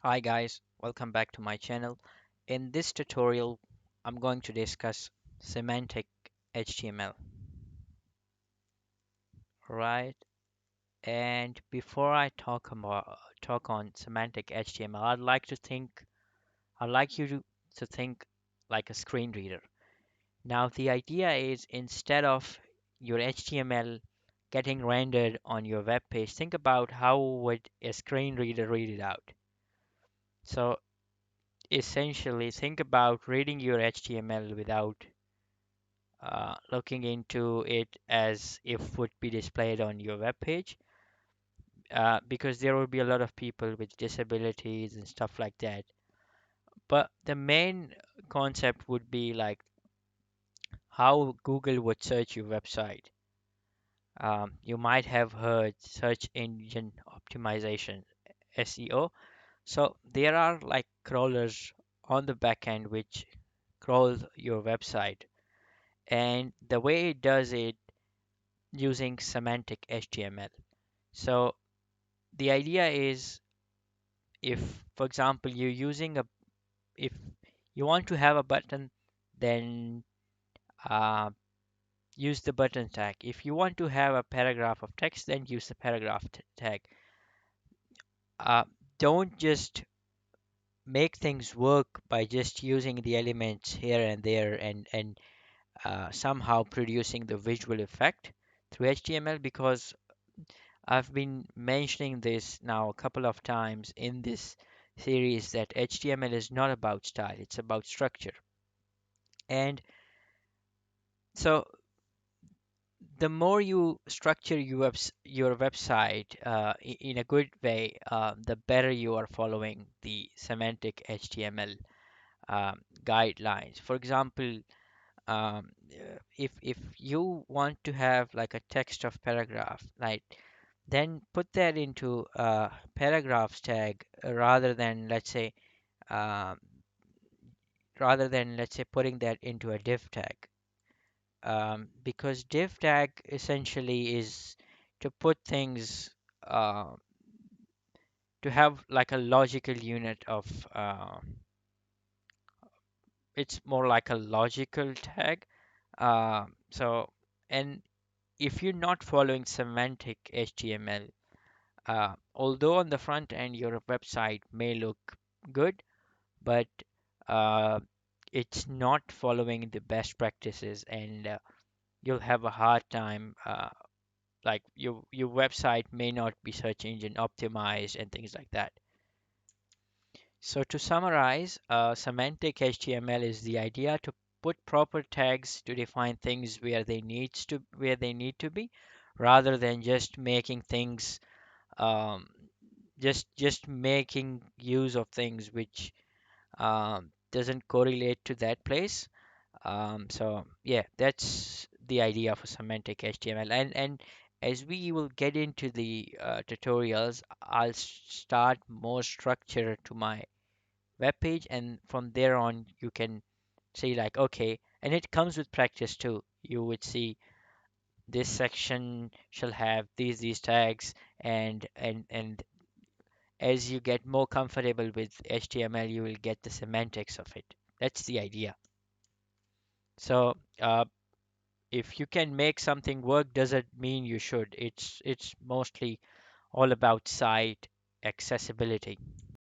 Hi guys, welcome back to my channel. In this tutorial, I'm going to discuss semantic HTML, right? And before I talk on semantic HTML, I'd like you to think like a screen reader. Now, the idea is instead of your HTML getting rendered on your web page, think about how would a screen reader read it out. So essentially, think about reading your HTML without looking into it as if would be displayed on your web page, because there will be a lot of people with disabilities and stuff like that. But the main concept would be like how Google would search your website. You might have heard search engine optimization, SEO. So there are like crawlers on the back end which crawl your website. And the way it does it using semantic HTML. So the idea is if, for example, if you want to have a button, then uh, use the button tag. If you want to have a paragraph of text, then use the paragraph tag. Uh, don't just make things work by just using the elements here and there and somehow producing the visual effect through HTML because I've been mentioning this now a couple of times in this series that HTML is not about style, it's about structure. And so the more you structure your website in a good way, the better you are following the semantic HTML guidelines. For example, if you want to have like a text of paragraph, like then put that into a paragraphs tag um, rather than let's say putting that into a div tag, because div tag essentially is to put things uh, to have like a logical unit of it's more like a logical tag. So and if you're not following semantic HTML, although on the front end your website may look good, but uh, it's not following the best practices, and you'll have a hard time. Like your website may not be search engine optimized and things like that. So to summarize, semantic HTML is the idea to put proper tags to define things where they need to be, rather than just making things um, just making use of things which doesn't correlate to that place. So yeah, that's the idea of a semantic HTML. And as we will get into the tutorials, I'll start more structure to my web page, and from there on you can see like okay, and it comes with practice too. You would see this section shall have these tags, and as you get more comfortable with HTML, you will get the semantics of it. That's the idea. So if you can make something work, doesn't mean you should. It's mostly all about site accessibility.